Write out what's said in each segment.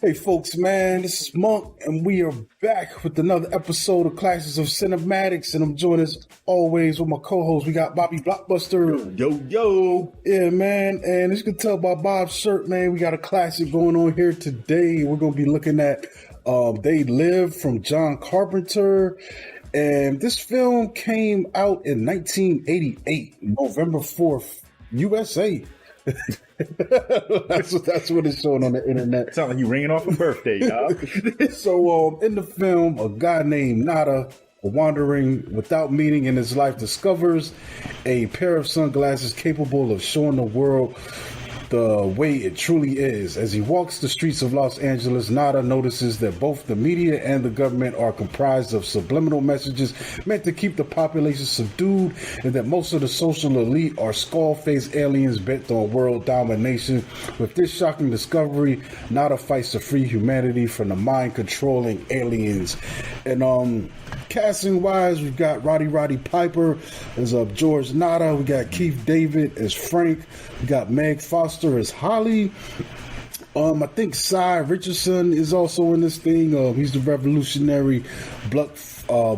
Hey folks, man, this is Monk, and we are back with another episode of Classes of Cinematics, and I'm joined as always with my co-host. We got Bobby Blockbuster. Yo. Yeah, man, and as you can tell by Bob's shirt, man, we got a classic going on here today. We're going to be looking at They Live from John Carpenter, and this film came out in 1988, November 4th, USA. that's what it's showing on the internet. Sound like you ringing off a birthday, dog. So, in the film, a guy named Nada, wandering without meaning in his life, discovers a pair of sunglasses capable of showing the world the way it truly is. As he walks the streets of Los Angeles, Nada notices that both the media and the government are comprised of subliminal messages meant to keep the population subdued, and that most of the social elite are skull-faced aliens bent on world domination. With this shocking discovery, Nada fights to free humanity from the mind-controlling aliens. And casting wise, we've got Roddy Piper as George Nada. We got Keith David as Frank. We got Meg Foster as Holly. I think Cy Richardson is also in this thing. He's the revolutionary Buck Flower.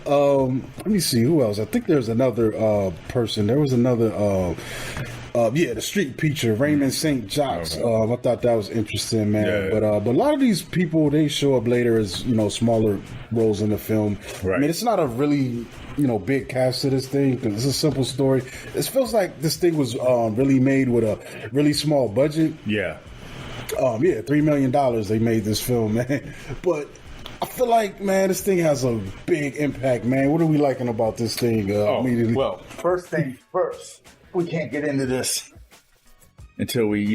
Let me see who else. I think there's another person. There was another. The street preacher Raymond St. Jacques. Okay. I thought that was interesting, man. Yeah. But a lot of these people, they show up later as smaller roles in the film. Right. I mean, it's not a really big cast to this thing because it's a simple story. It feels like this thing was really made with a really small budget. Yeah. $3 million they made this film, man. But I feel like, man, this thing has a big impact, man. What are we liking about this thing immediately? Well, first thing first. We can't get into this until we,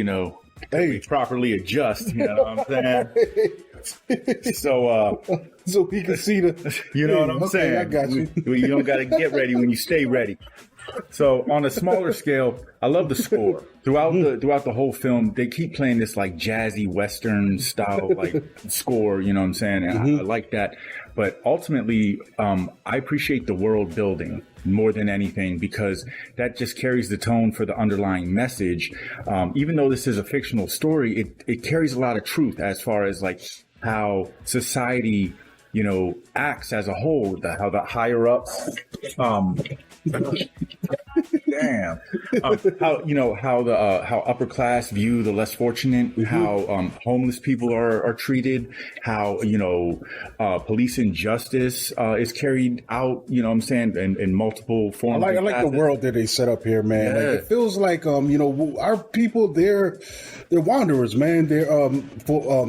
we properly adjust. You know what I'm saying? So he can see the. You know what I'm saying? I got you. You don't got to get ready when you stay ready. So on a smaller scale, I love the score throughout the whole film. They keep playing this like jazzy Western style like score. You know what I'm saying? And I like that. But ultimately, I appreciate the world building more than anything because that just carries the tone for the underlying message. Even though this is a fictional story, it carries a lot of truth as far as like how society, acts as a whole, how the higher ups, how upper class view the less fortunate, how homeless people are treated, how police injustice is carried out. You know what I'm saying, in multiple forms. I like the world that they set up here, man. Yeah. Like, it feels like our people, they're wanderers, man. They're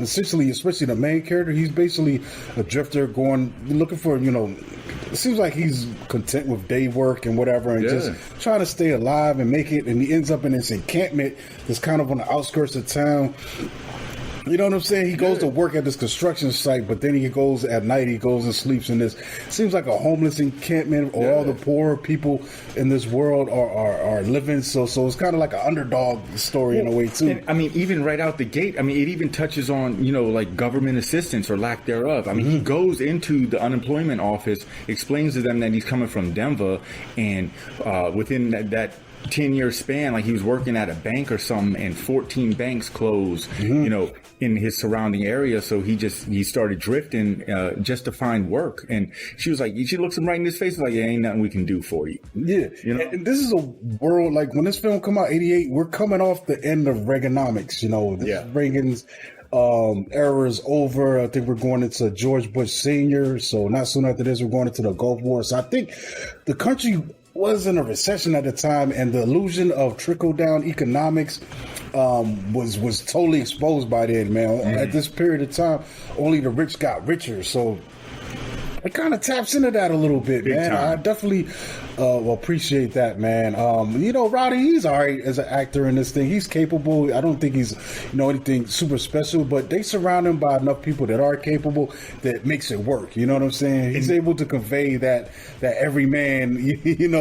essentially, especially the main character, he's basically a drifter looking for it seems like he's content with day work and whatever and just trying to stay alive and make it, and he ends up in this encampment that's kind of on the outskirts of town. You know what I'm saying? He goes to work at this construction site, but then he goes at night, he goes and sleeps in this. Seems like a homeless encampment where all the poor people in this world are living. So it's kind of like an underdog story in a way, too. And, I mean, even right out the gate, it even touches on, like government assistance or lack thereof. I mean, he goes into the unemployment office, explains to them that he's coming from Denver, and within that 10-year span, like he was working at a bank or something, and 14 banks closed, in his surrounding area. So he started drifting just to find work. And she looks him right in his face, like, yeah, ain't nothing we can do for you. Yeah. And this is a world, like when this film come out, 88, we're coming off the end of Reaganomics, Reagan's era is over. I think we're going into George Bush Sr. So not soon after this, we're going into the Gulf War. So I think the country was in a recession at the time, and the illusion of trickle-down economics was totally exposed by then, man. At this period of time, only the rich got richer. So it kind of taps into that a little bit, man. Time. I definitely appreciate that, man. Rowdy, he's all right as an actor in this thing. He's capable. I don't think he's, anything super special, but they surround him by enough people that are capable that makes it work. You know what I'm saying? He's able to convey that every man,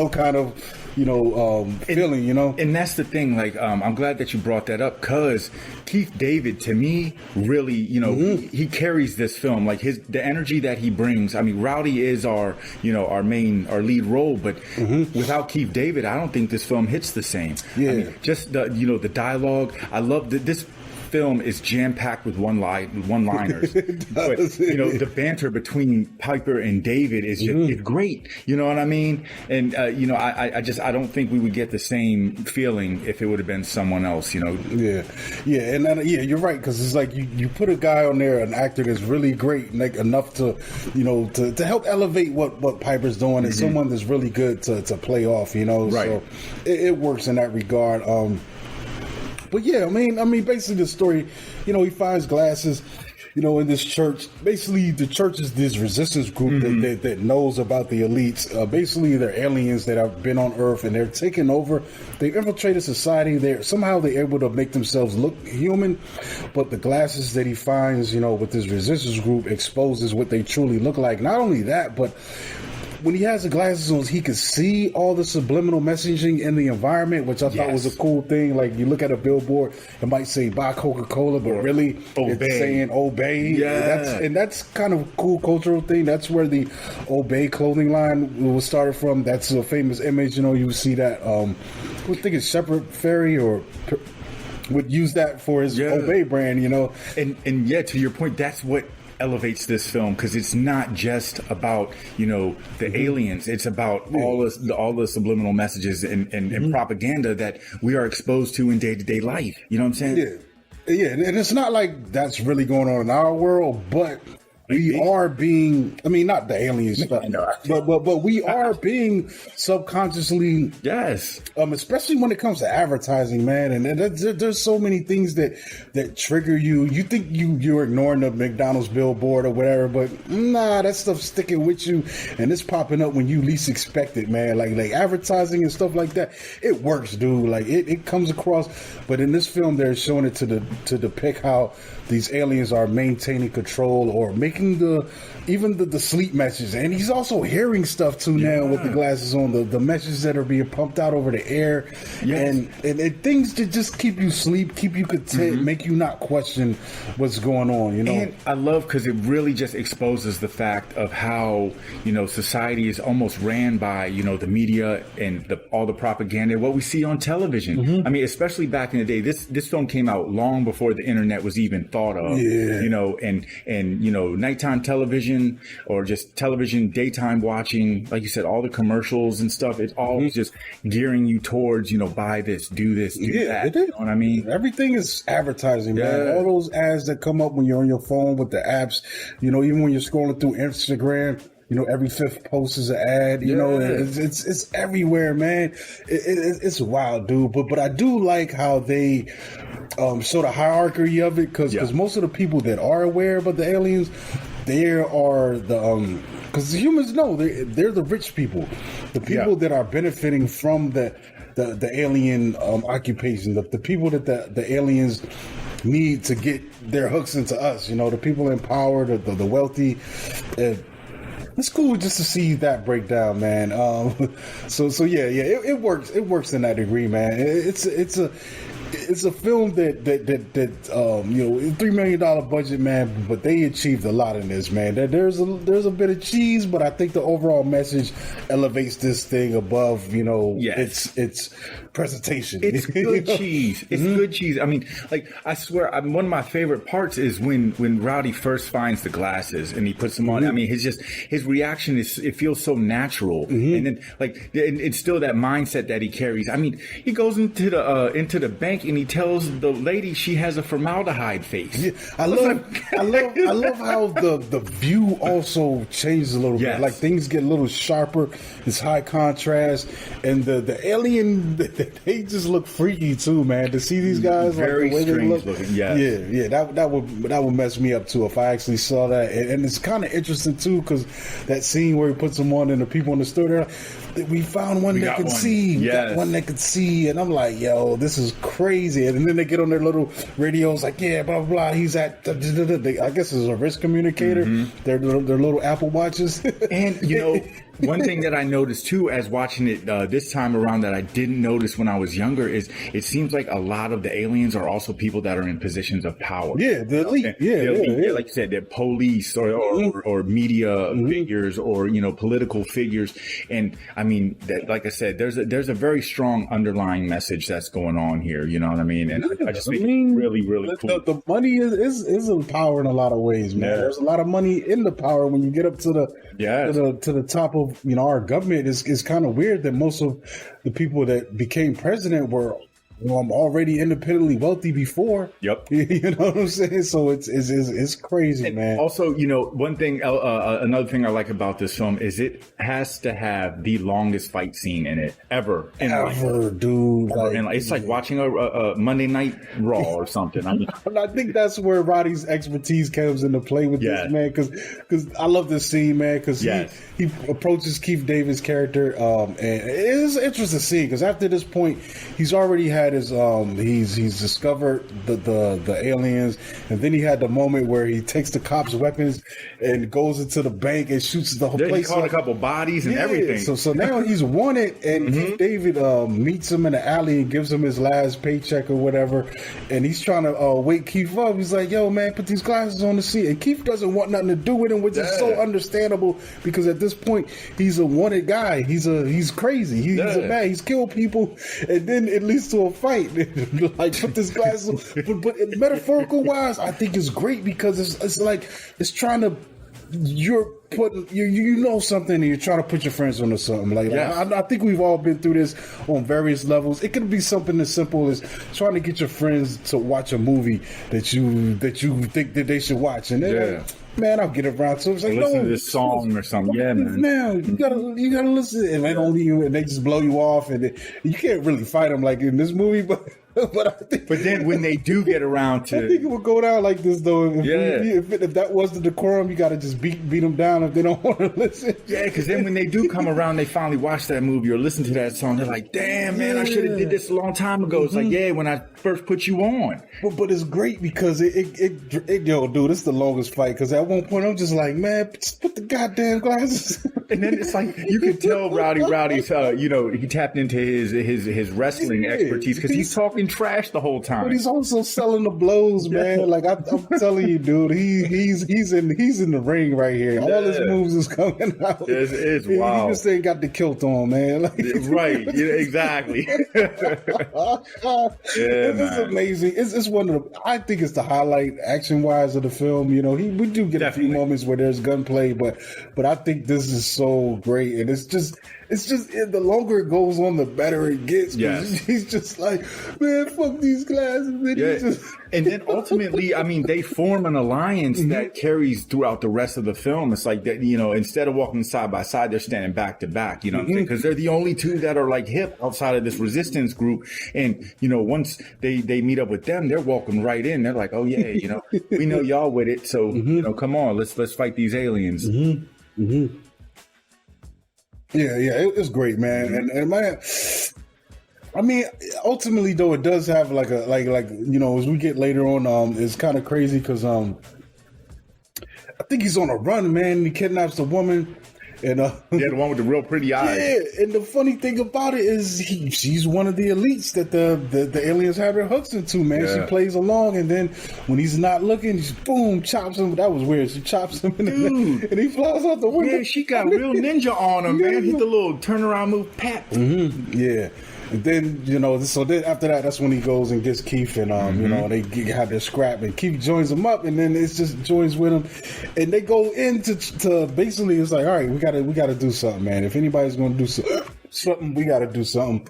kind of, feeling, And that's the thing. Like, I'm glad that you brought that up, because Keith David, to me, really, he carries this film. Like the energy that he brings. I mean, Rowdy is our lead role, but without Keith David, I don't think this film hits the same. Yeah. I mean, just the dialogue. I love this film is jam packed with one-liners. But the banter between Piper and David is just it's great. You know what I mean? And I don't think we would get the same feeling if it would have been someone else. Yeah, and you're right, because it's like you put a guy on there, an actor that's really great, like enough to to help elevate what Piper's doing, and someone that's really good to play off. Right. So it works in that regard. But yeah, I mean, basically the story, he finds glasses, in this church. Basically, the church is this resistance group that knows about the elites. Basically, they're aliens that have been on Earth, and they're taking over. They've infiltrated society. They're able to make themselves look human, but the glasses that he finds, with this resistance group exposes what they truly look like. Not only that, but when he has the glasses on, he can see all the subliminal messaging in the environment, which I thought was a cool thing. Like, you look at a billboard, it might say buy Coca-Cola, but really it's saying obey. Yeah. That's kind of a cool cultural thing. That's where the Obey clothing line was started from. That's a famous image. You see that. I think it's Shepard Fairey would use that for his Obey brand, And to your point, that's what elevates this film, because it's not just about the aliens. It's about all the subliminal messages and propaganda that we are exposed to in day-to-day life. You know what I'm saying? Yeah, and it's not like that's really going on in our world, but we are being, not the aliens, but we are being subconsciously, especially when it comes to advertising, man. And there's so many things that trigger you. You think you're ignoring the McDonald's billboard or whatever, but nah, that stuff's sticking with you, and it's popping up when you least expect it, man. Like advertising and stuff like that, it works, dude. Like it comes across. But in this film, they're showing it to depict how these aliens are maintaining control or making even the sleep messages. And he's also hearing stuff too now with the glasses on, the messages that are being pumped out over the air. And things that just keep you sleep, keep you content, make you not question what's going on, And I love, because it really just exposes the fact of how society is almost ran by the media and all the propaganda, what we see on television. I mean, especially back in the day, this film came out long before the internet was even thought of. And nighttime television or just television daytime watching, like you said, all the commercials and stuff, it's all just gearing you towards buy this, do this, do that. You know what I mean? Everything is advertising, man. All those ads that come up when you're on your phone with the apps, even when you're scrolling through Instagram, every fifth post is an ad, it's everywhere, man. It's wild, dude. But I do like how they show the hierarchy of it, because most of the people that are aware about the aliens, there are the because the humans know they're the rich people, the people that are benefiting from the alien occupation, the people that the aliens need to get their hooks into us. The people in power, the wealthy. It's cool just to see that breakdown, man. It works. It works in that degree, man. It's a film that $3 million budget, man, but they achieved a lot in this, man. There's a bit of cheese, but I think the overall message elevates this thing above, its presentation. It's good cheese. It's good cheese. I mean, like, I swear, one of my favorite parts is when Rowdy first finds the glasses and he puts them on. I mean, his reaction it feels so natural, and then it's still that mindset that he carries. I mean, he goes into the bank and he tells the lady she has a formaldehyde face. Yeah, I love how the view also changes a little bit. Like, things get a little sharper. It's high contrast, and the alien, they just look freaky too, man. To see these guys very like the way strange they look, looking. that would mess me up too if I actually saw that. And it's kind of interesting too, because that scene where he puts them on and the people in the store, they're like, we found one that could see. We got one that could see. And I'm like, yo, this is crazy. And then they get on their little radios like, yeah, blah, blah, blah. He's at, I guess it's a risk communicator. Their little Apple Watches. And, One thing that I noticed too, as watching it this time around, that I didn't notice when I was younger, is it seems like a lot of the aliens are also people that are in positions of power. Yeah, the elite. Yeah, like you said, they're police or media figures, or political figures. And I mean, that, like I said, there's a very strong underlying message that's going on here. You know what I mean? And I just think it's really, really cool. The money is in power in a lot of ways, man. There's a lot of money in the power when you get up to the top of our government. Is kind of weird that most of the people that became president were already independently wealthy before. Yep. You know what I'm saying? So it's crazy, and man. Also, one thing, another thing I like about this film is it has to have the longest fight scene in it ever. Dude. It's like watching a Monday Night Raw or something. I mean, I think that's where Roddy's expertise comes into play with this, man. Because I love this scene, man. Because he approaches Keith David's character, and it's an interesting scene because after this point, he's already had his he's discovered the aliens, and then he had the moment where he takes the cops' weapons and goes into the bank and shoots the whole place. He caught a couple bodies and everything. So now he's wanted, and Keith David meets him in the alley and gives him his last paycheck or whatever, and he's trying to wake Keith up. He's like, "Yo, man, put these glasses on the seat," and Keith doesn't want nothing to do with him, which is so understandable because at this point he's a wanted guy. He's crazy. He's a man. He's killed people, and then it leads to a fight. Like, put this glass on. But metaphorical wise, I think it's great because it's like it's trying to. You're putting something and you're trying to put your friends onto something. I think we've all been through this on various levels. It could be something as simple as trying to get your friends to watch a movie that you think that they should watch, and they're like, man, I'll get around to it. It's like, listen to this song or something. Yeah, man. Now you gotta listen, and they don't even, and they just blow you off, and you can't really fight them like in this movie, but I think. But then when they do get around to, I think it would go down like this though. If that was the decorum, you gotta just beat them down if they don't want to listen. Yeah, because then when they do come around, they finally watch that movie or listen to that song. They're like, "Damn, man, I should have did this a long time ago." It's like, when I first put you on. But it's great because yo, dude, this is the longest fight. Because at one point I'm just like, man, just put the goddamn glasses. And then it's like you can tell Rowdy's, he tapped into his wrestling expertise because he's talking trash the whole time. But he's also selling the blows, man. Like I'm telling you, dude, he's in the ring right here. All his moves is coming out. It's wild. He just ain't got the kilt on, man. Like, right? Yeah, exactly. It's amazing. It's one of the. I think it's the highlight action wise of the film. We do get a few moments where there's gunplay, but I think this is so great, and it's just the longer it goes on, the better it gets. Yes. He's just like, man, fuck these glasses. Man. And then ultimately, I mean, they form an alliance that carries throughout the rest of the film. It's like that, instead of walking side by side, they're standing back to back, because they're the only two that are like hip outside of this resistance group. And, once they meet up with them, they're walking right in. They're like, oh yeah, we know y'all with it. So, come on, let's fight these aliens. Yeah, it's great, man. And man, I mean, ultimately though, it does have like as we get later on, it's kind of crazy because I think he's on a run, man. He kidnaps the woman, and the one with the real pretty eyes. Yeah, and the funny thing about it is she's one of the elites that the aliens have their hooks into, man. She plays along, and then when he's not looking, she boom chops him. That was weird. She chops him, and he flies out the window. Yeah, she got real ninja on him, man. Hit the little turnaround move, pat. Yeah. And then, so then after that, that's when he goes and gets Keith, and they have their scrap, and Keith joins him up, and then it's just joins with him, and they go into to basically, it's like, all right, we gotta do something, man. If anybody's gonna do something, we gotta do something.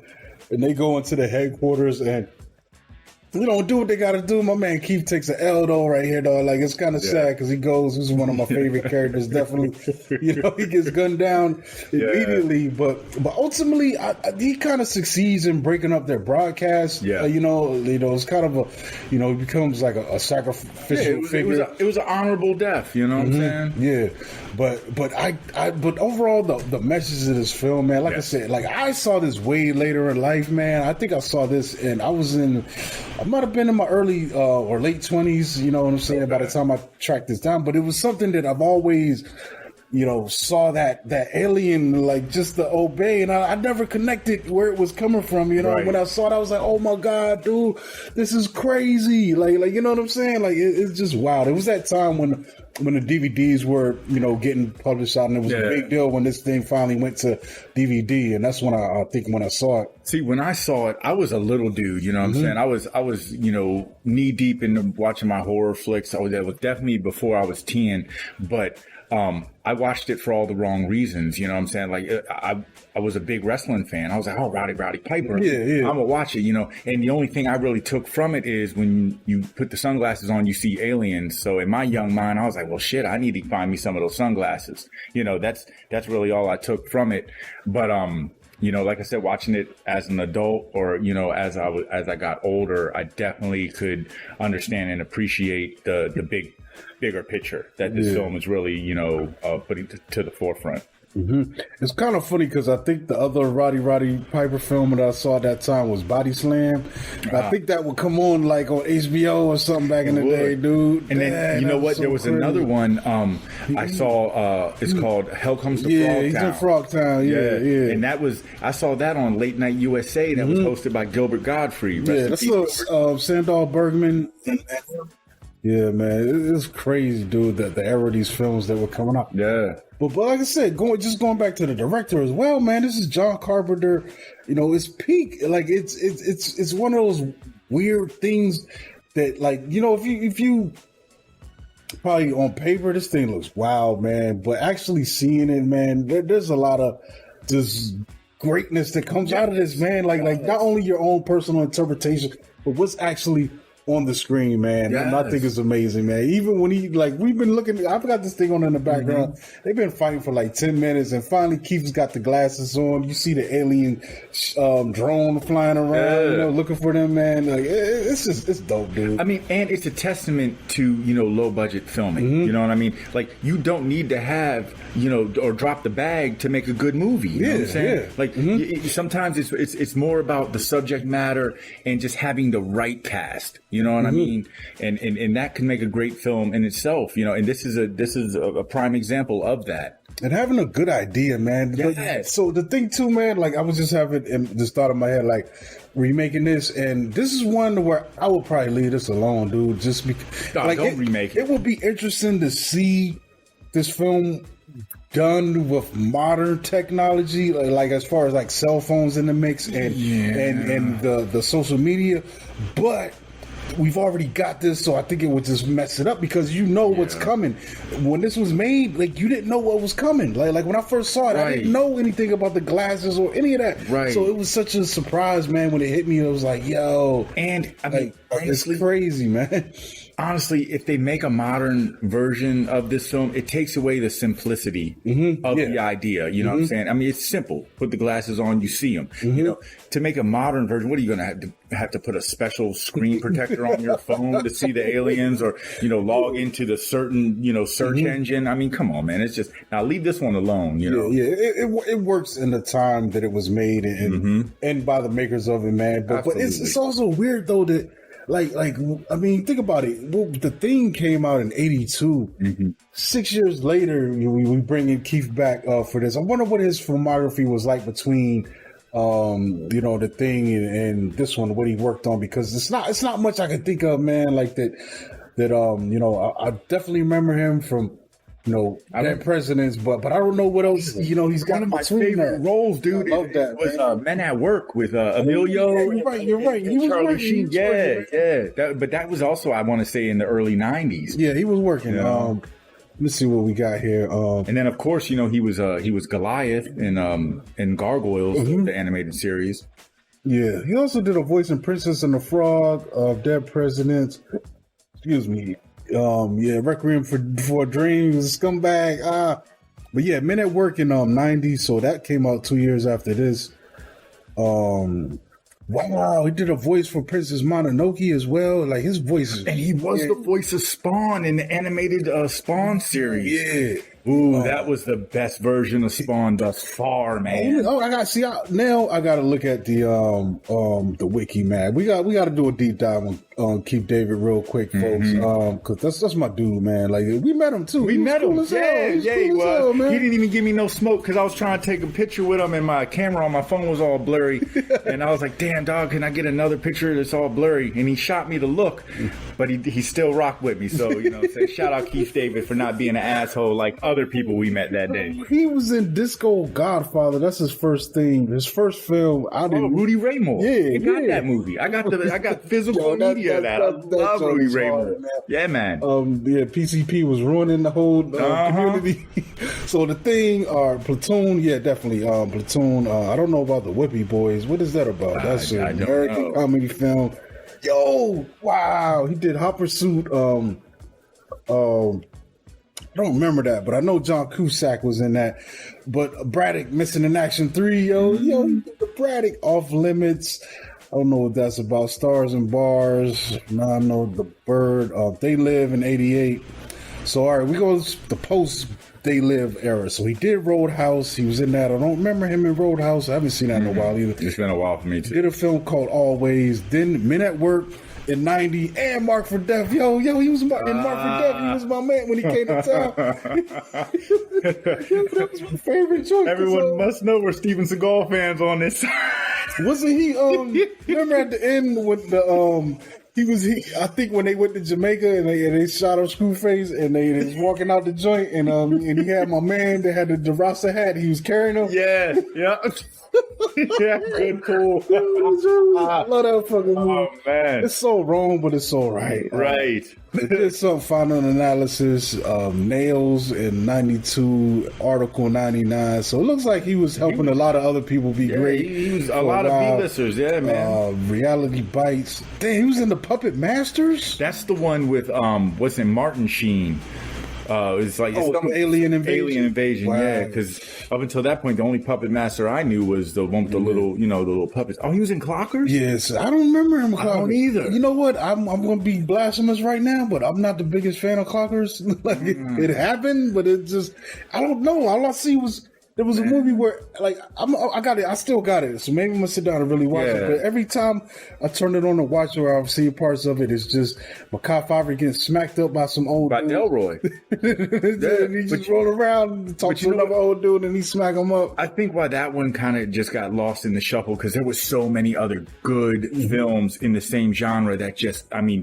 And they go into the headquarters and do what they gotta do. My man Keith takes an L though right here though. Like, it's kind of sad because he goes. He's one of my favorite characters. Definitely, he gets gunned down immediately. But ultimately, he kind of succeeds in breaking up their broadcast. Yeah, it's kind of he becomes like a sacrificial figure. It was an honorable death. You know what I'm saying? Yeah, but overall the message of this film, man. Like I said, like I saw this way later in life, man. I think I saw this, and I might have been in my early or late 20s, you know what I'm saying, by the time I tracked this down. But it was something that I've always saw that alien, like, just to obey, and I never connected where it was coming from. Right. When I saw it, I was like, oh my God, dude, this is crazy. Like, you know what I'm saying? Like, it's just wild. It was that time when the DVDs were, getting published out, and it was a big deal when this thing finally went to DVD, and that's when I think when I saw it. See, when I saw it, I was a little dude, you know what I'm saying? I was, knee deep in watching my horror flicks. That was definitely before I was 10, but I watched it for all the wrong reasons, you know what I'm saying? Like, I was a big wrestling fan. I was like, oh, Roddy Piper. Yeah. I'm gonna watch it, and the only thing I really took from it is when you put the sunglasses on, you see aliens. So in my young mind, I was like, well, shit, I need to find me some of those sunglasses. That's really all I took from it. But, like I said, watching it as an adult, or as I got older, I definitely could understand and appreciate the bigger picture that this film is really putting to the forefront. It's kind of funny because I think the other Roddy Piper film that I saw at that time was Body Slam. I think that would come on like on HBO or something back in the day, dude. And then you know what? There was another one I saw. It's called Hell Comes to Frogtown. Yeah, he's in Frogtown. Yeah. And I saw that on Late Night USA. That was hosted by Gilbert Godfrey. That's Sandal Bergman. Yeah, man, it's crazy, dude. The era of these films that were coming out. Yeah. But like I said, going back to the director as well, man. This is John Carpenter. It's peak. Like it's one of those weird things that, like, if you probably on paper this thing looks wild, man, but actually seeing it, man, there's a lot of just greatness that comes out of this, man. Like not only your own personal interpretation, but what's actually on the screen, man. Yes. And I think it's amazing, man. Even when we've been looking, I've got this thing on in the background. They've been fighting for like 10 minutes, and finally Keith's got the glasses on. You see the alien drone flying around, looking for them, man. Like, it's dope, dude. I mean, and it's a testament to, low budget filming. You know what I mean? Like, you don't need to have, or drop the bag to make a good movie. You know what I'm saying? Yeah. Like, sometimes it's more about the subject matter and just having the right cast. You know what I mean? And that can make a great film in itself, and this is a prime example of that. And having a good idea, man. Yes. Like, so the thing too, man, like I was just having in this thought in my head, like remaking this, and this is one where I would probably leave this alone, dude. Just because, don't remake it. It would be interesting to see this film done with modern technology, like as far as like cell phones in the mix and the social media, but we've already got this, so I think it would just mess it up because what's coming. When this was made, like, you didn't know what was coming. Like when I first saw it, I didn't know anything about the glasses or any of that. Right. So it was such a surprise, man, when it hit me. It was like, yo. And I mean, honestly, it's crazy, man. Honestly, if they make a modern version of this film, it takes away the simplicity of the idea. You know what I'm saying? I mean, it's simple. Put the glasses on, you see them. To make a modern version, what are you going to have to put a special screen protector on your phone to see the aliens, or log into the certain search engine? I mean, come on, man. It's just, now leave this one alone. It works in the time that it was made and by the makers of it, man. But it's also weird though that. Like, I mean, think about it. Well, the thing came out in '82. 6 years later, we bring in Keith back for this. I wonder what his filmography was like between, the thing and this one, what he worked on, because it's not much I can think of, man. Like that. I definitely remember him from. Dead Presidents, but I don't know what else. He's got one of my favorite roles, dude. I love that. Was Men at Work with Emilio. Yeah, you're right. He was Charlie working. Sheen. But that was also, I want to say, in the early '90s. Yeah, he was working. Let's see what we got here. And then, of course, he was Goliath in Gargoyles, the animated series. Yeah, he also did a voice in Princess and the Frog, Dead Presidents. Excuse me. Requiem for a Dream, was a scumbag. But yeah, Men at Work in '90, so that came out 2 years after this. Wow, he did a voice for Princess Mononoke as well. Like, his voice is... And he was the voice of Spawn in the animated Spawn series. Yeah. Ooh, that was the best version of Spawn thus far, man. Oh, I got to look at the wiki, man. We got to do a deep dive Keep David real quick, folks, because that's my dude, man. Like, we met him too. We met him. Cool He was. He didn't even give me no smoke because I was trying to take a picture with him, and my camera on my phone was all blurry. And I was like, "Damn, dog, can I get another picture that's all blurry?" And he shot me the look, but he still rocked with me. So say shout out Keith David for not being an asshole like other people we met that day. He was in Disco Godfather. That's his first thing. His first film. Rudy Raymore. Yeah, I got that movie. I got physical media of that. I love Rudy Raymore. Yeah, man. PCP was ruining the whole community. So the thing, Platoon, yeah, definitely. Platoon. I don't know about the Whippy Boys. What is that about? That's an American comedy film. Yo, wow. He did Hot Pursuit. I don't remember that, but I know John Cusack was in that. But Braddock Missing in Action 3, the Braddock Off Limits. I don't know what that's about. Stars and Bars. Now I know The Bird. They Live in 88. So, all right, we go to the post They Live era. So he did Roadhouse. He was in that. I don't remember him in Roadhouse. I haven't seen that in a while either. It's been a while for me too. Did a film called Always. Then Men at Work in 90 and Mark for Death. Yo, he was in Mark for Death. He was my man when he came to town. That was my favorite joke. Everyone must know we're Steven Seagal fans on this. Wasn't he? Remember at the end with the I think when they went to Jamaica and they shot him Screwface and they was walking out the joint and he had my man that had the Rasta hat. He was carrying him. Yeah. Yeah, good, cool. I love that fucking movie. Oh man, it's so wrong, but it's so right. Right. There's some final analysis. Nails in 92, Article 99. So it looks like he was helping a lot of other people be great. He was a lot of B-listers, yeah, man. Reality Bites. Damn, he was in the Puppet Masters. That's the one with what's in Martin Sheen. It's like Alien Invasion. Alien Invasion, wow. Yeah. Because up until that point, the only puppet master I knew was the one with the little, the little puppets. Oh, he was in Clockers? Yes, I don't remember him. I don't either. You know what? I'm going to be blasphemous right now, but I'm not the biggest fan of Clockers. It happened, but it just, I don't know. All I see was. There was a movie where, I got it. I still got it. So maybe I'm going to sit down and really watch it. But every time I turn it on to watch it or I've seen parts of it, it's just Makai Pfeiffer getting smacked up by some old dude. By Delroy. And he just roll around and talk to another old dude and he smack him up. I think why that one kind of just got lost in the shuffle because there was so many other good films in the same genre that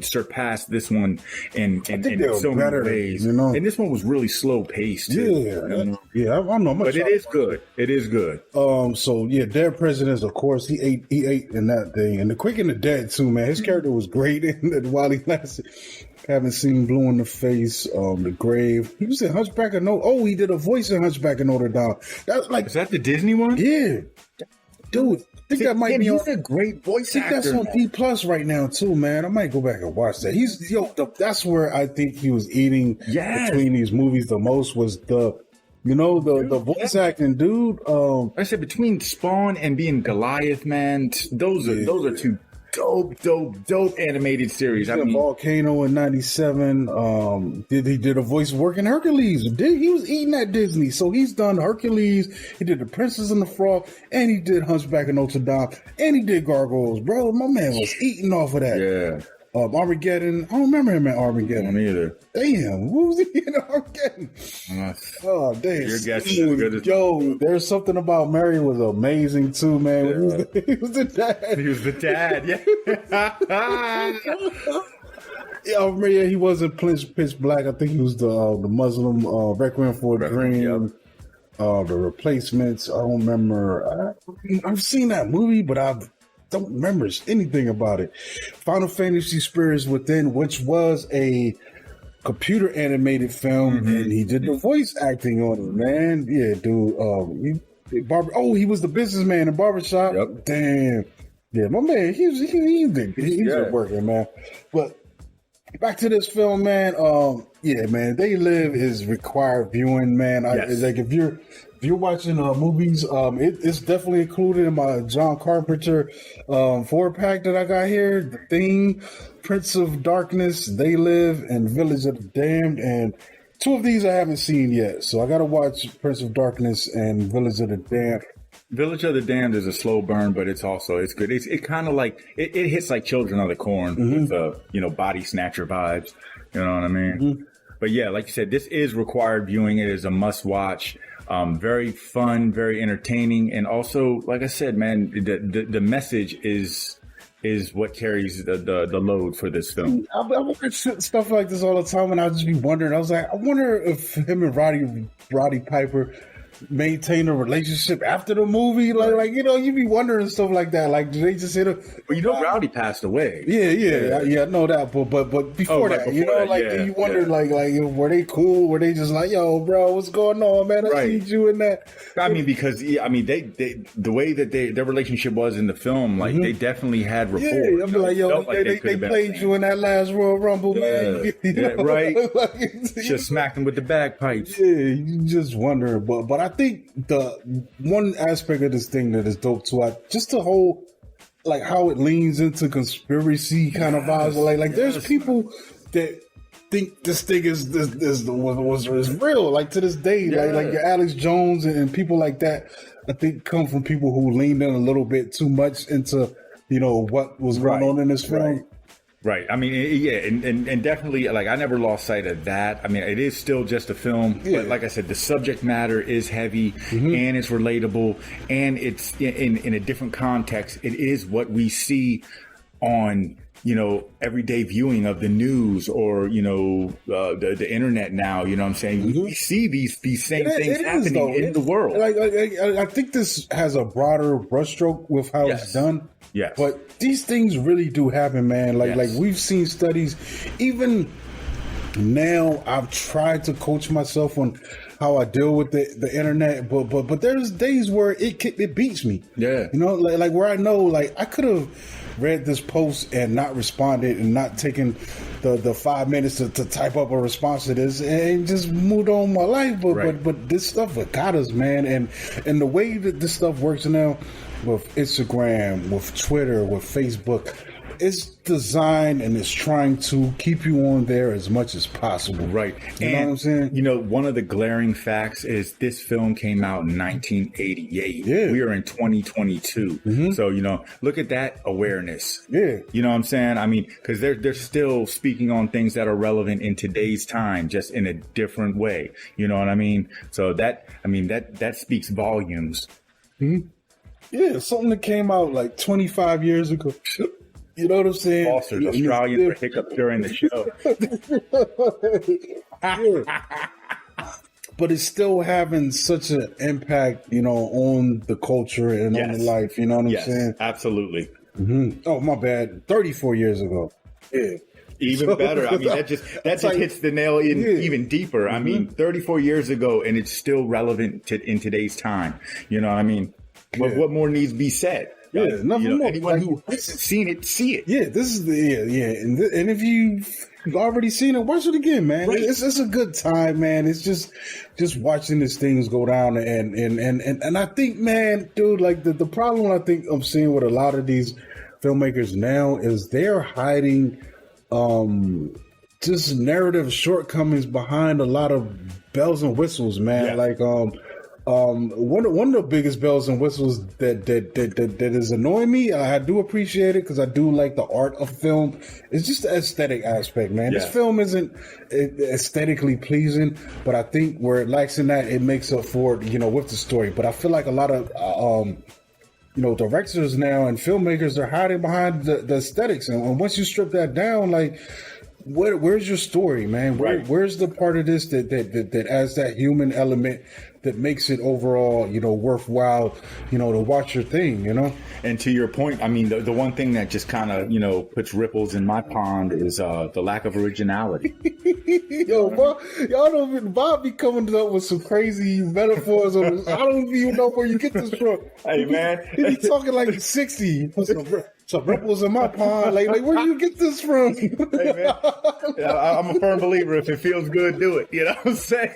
surpassed this one in so many ways. And this one was really slow paced too. Yeah, I don't know much. But it is good. It is good. So yeah, Dead Presidents, of course, he ate in that thing. And The Quick and the Dead too, man. His character was great while he lasted. Haven't seen Blue in the Face, The Grave. He was in Hunchback of Notre Dame. Oh, he did a voice in Hunchback of Notre Dame. Is that the Disney one? Yeah. Dude, I think that might be. He's a great voice actor. I think that's on D Plus right now too, man. I might go back and watch that. That's where I think he was eating between these movies the most was the voice acting, dude. I said between Spawn and being Goliath, man, those are two dope animated series. Volcano in 97. He did a voice work in Hercules. He was eating at Disney, so he's done Hercules. He did The Princess and the Frog, and he did Hunchback of Notre Dame, and he did Gargoyles. Bro, my man was eating off of that. Yeah. Armageddon. I don't remember him in Armageddon. Me either. Damn, what was he in Armageddon? Oh, damn. Your guess is as good as there's something about Mary was amazing too, man. Yeah. He was the dad. He was the dad, yeah. He wasn't Pitch Black. I think he was the Muslim Requiem for a Dream. The Replacements. I don't remember. I've seen that movie, but I don't remember anything about it. Final Fantasy Spirits Within, which was a computer animated film, and he did the voice acting on it, man. Yeah, dude. He was the businessman in Barbershop. Yep. Damn. Yeah, my man, he's working, man. But back to this film, man. Man, They Live is required viewing, man. It's like if you're watching movies, it's definitely included in my John Carpenter 4-pack that I got here. The Thing, Prince of Darkness, They Live, and Village of the Damned. And two of these I haven't seen yet, so I got to watch Prince of Darkness and Village of the Damned. Village of the Damned is a slow burn, but it's good. It kind of like it hits like Children of the Corn with body snatcher vibes. You know what I mean? Mm-hmm. But yeah, like you said, this is required viewing. It is a must watch. Very fun, very entertaining, and also, like I said, man, the message is what carries the load for this film. I watch stuff like this all the time, and I'll just be wondering. I was like, I wonder if him and Roddy Piper maintain a relationship after the movie. Like you be wondering stuff like that. Like, do they just hit a? Well, Rowdy passed away. Yeah, I know that. But before that, you wonder like were they cool? Were they just like, yo, bro, what's going on, man? I need you in that. I mean, because they the way that their relationship was in the film, like they definitely had rapport. Yeah, I'm like, yo, they played you in that last Royal Rumble, man. Right. Just smacked him with the bagpipes. Yeah, you just wonder, but I think the one aspect of this thing that is dope too, just the whole like how it leans into conspiracy kind of vibes. Like there's people that think this thing was real, like to this day, like your Alex Jones and people like that. I think come from people who leaned in a little bit too much into what was going on in this film. Right. I mean, and definitely, like, I never lost sight of that. I mean, it is still just a film, but like I said, the subject matter is heavy and it's relatable, and it's in a different context. It is what we see on everyday viewing of the news or the internet now. You know what I'm saying? We see these same things happening in the world. Like I think this has a broader brushstroke with how it's done. Yes. But these things really do happen, man. Like we've seen studies. Even now, I've tried to coach myself on how I deal with the internet, but there's days where it beats me. Yeah. Like where I know, like I could have read this post and not responded and not taken the 5 minutes to type up a response to this and just moved on my life. But this stuff got us, man. And the way that this stuff works now with Instagram, with Twitter, with Facebook, it's designed and it's trying to keep you on there as much as possible. Right. You know what I'm saying? One of the glaring facts is this film came out in 1988. Yeah. We are in 2022. So, look at that awareness. Yeah. You know what I'm saying? I mean, because they're still speaking on things that are relevant in today's time, just in a different way. You know what I mean? So that speaks volumes. Mm-hmm. Yeah, something that came out like 25 years ago. You know what I'm saying? Foster's Australian for hiccup during the show. But it's still having such an impact, on the culture and on the life. You know what I'm saying? Absolutely. Mm-hmm. Oh, my bad. 34 years ago. Yeah. Even better. I mean, that just hits the nail even deeper. I mean, 34 years ago, and it's still relevant in today's time. You know what I mean? What more needs to be said? Yeah, nothing more. Anyone who hasn't seen it, see it. Yeah, this is and if you've already seen it, watch it again, man. Right. It's a good time, man. It's just watching these things go down, and I think, man, dude, like the problem I think I'm seeing with a lot of these filmmakers now is they're hiding just narrative shortcomings behind a lot of bells and whistles, man. Yeah. Like one of the biggest bells and whistles that is annoying me. I do appreciate it because I do like the art of film. It's just the aesthetic aspect, man. Yeah. This film isn't aesthetically pleasing, but I think where it lacks in that, it makes up for it, with the story. But I feel like a lot of directors now and filmmakers are hiding behind the aesthetics, and once you strip that down, like. Where's your story, man? Where's the part of this that adds that human element that makes it overall, worthwhile, to watch your thing, And to your point, I mean, the one thing that just kind of, puts ripples in my pond is the lack of originality. Yo, Bob be coming up with some crazy metaphors on this. I don't even know where you get this from. Hey, man. He be talking like 60. some ripples in my pond. Like where do you get this from? Hey, man. I'm a firm believer. If it feels good, do it. You know what I'm saying?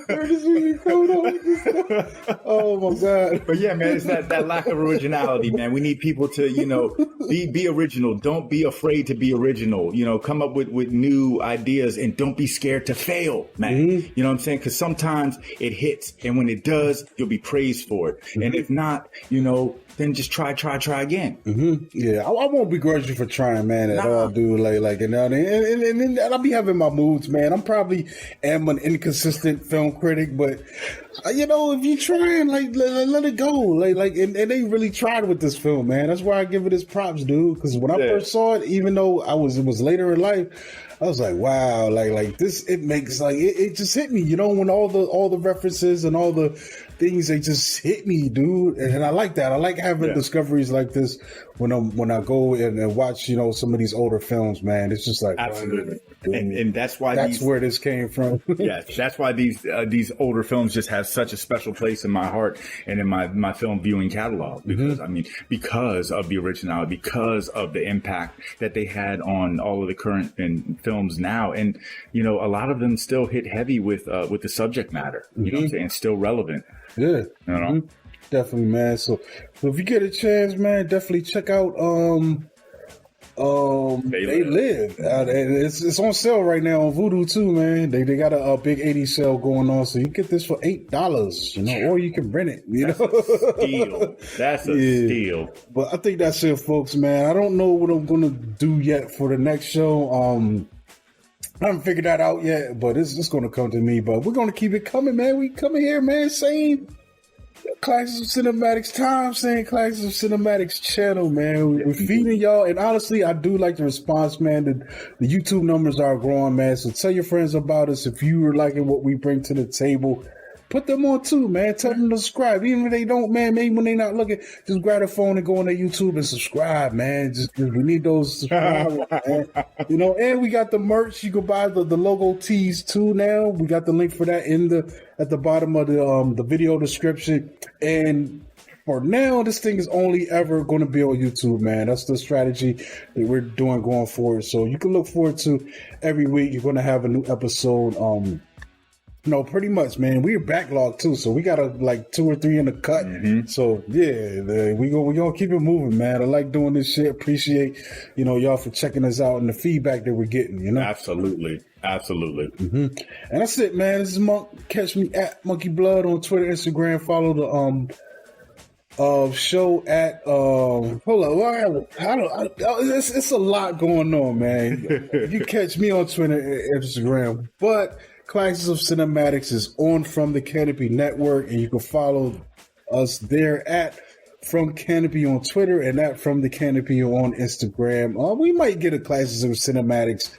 Where does it come? Oh my God. But yeah, man, it's that lack of originality, man. We need people to, you know, be original. Don't be afraid to be original. You know, come up with new ideas and don't be scared to fail, man. Mm-hmm. You know what I'm saying? Because sometimes it hits, and when it does, you'll be praised for it. Mm-hmm. And if not, you know, then just try again. Mm-hmm. Yeah, I won't begrudge you for trying, man, at all, dude. Like, you know, and I'll be having my moods, man. I'm probably am an inconsistent film critic, but you know, if you try and like let it go, like, and they really tried with this film, man. That's why I give it its props, dude. Because when I first saw it, even though it was later in life, I was like, wow, like this, it makes like it just hit me, you know, when all the references and all the things, they just hit me, dude. And I like that. I like having discoveries like this when I go and watch, you know, some of these older films, man. It's just like, absolutely. Wow, and that's why where this came from. Yeah, that's why these older films just have such a special place in my heart and in my film viewing catalog. Because I mean, because of the originality, because of the impact that they had on all of the current films now, and you know, a lot of them still hit heavy with the subject matter. You know what I'm saying? Still relevant. Yeah, you know? Definitely, man. So if you get a chance, man, definitely check out They Live. It's on sale right now on Vudu too, man. They got a big 80 sale going on, so you get this for $8, you know, or you can rent it. That's a steal. That's a steal. But I think that's it, folks, man. I don't know what I'm gonna do yet for the next show. I haven't figured that out yet, but it's going to come to me. But we're going to keep it coming, man. We coming here, man, saying Classics of Cinematics time, saying Classics of Cinematics channel, man. We're feeding y'all. And honestly, I do like the response, man. The YouTube numbers are growing, man. So tell your friends about us. If you are liking what we bring to the table, put them on too, man. Tell them to subscribe. Even if they don't, man, maybe when they're not looking, just grab their phone and go on their YouTube and subscribe, man. We need those subscribers, man. You know, and we got the merch. You can buy the logo tees too now. We got the link for that at the bottom of the video description. And for now, this thing is only ever going to be on YouTube, man. That's the strategy that we're doing going forward. So you can look forward to every week. You're going to have a new episode. No, pretty much, man. We're backlogged too, so we got like 2 or 3 in the cut. Mm-hmm. So yeah, we gonna keep it moving, man. I like doing this shit. Appreciate, you know, y'all for checking us out and the feedback that we're getting. You know, absolutely. Mm-hmm. And that's it, man. This is Monk. Catch me at Monkey Blood on Twitter, Instagram. Follow the show at hold on. It's a lot going on, man. You catch me on Twitter and Instagram, but Classics of Cinematics is on From the Canopy Network, and you can follow us there at From Canopy on Twitter and at From the Canopy on Instagram. We might get a Classics of Cinematics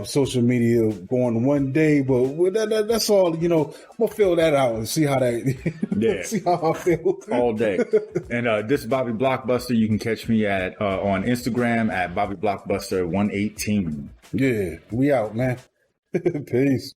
social media going one day, but that's all. You know, I'm gonna fill that out and see how that. See how I feel all day. And this is Bobby Blockbuster. You can catch me at on Instagram at Bobby Blockbuster 118. Yeah, we out, man. Peace.